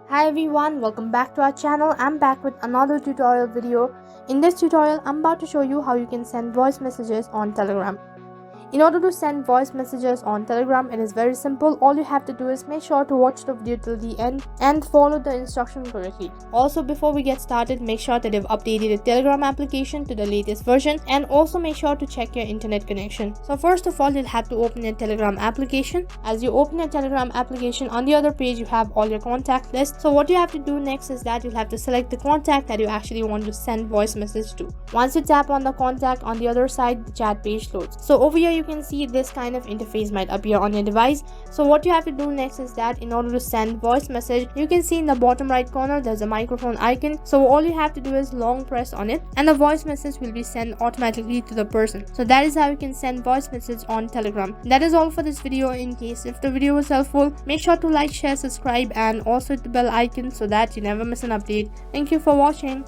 Hi everyone, welcome back to our channel. I'm back with another tutorial video. In this tutorial, I'm about to show you how you can send voice messages on Telegram. In order to send voice messages on Telegram, it is very simple. All you have to do is make sure to watch the video till the end and follow the instruction correctly. Also, before we get started, make sure that you've updated the Telegram application to the latest version, and also make sure to check your internet connection. So first of all, you'll have to open your Telegram application. As you open your Telegram application, on the other page you have all your contact list. So what you have to do next is that you'll have to select the contact that you actually want to send voice message to. Once you tap on the contact, on the other side the chat page loads. So over here you can see this kind of interface might appear on your device. So what you have to do next is that in order to send voice message, you can see in the bottom right corner there's a microphone icon. So all you have to do is long press on it and the voice message will be sent automatically to the person. So that is how you can send voice message on Telegram. That is all for this video. In case if the video was helpful, make sure to like, share, subscribe, and also hit the bell icon so that you never miss an update. Thank you for watching.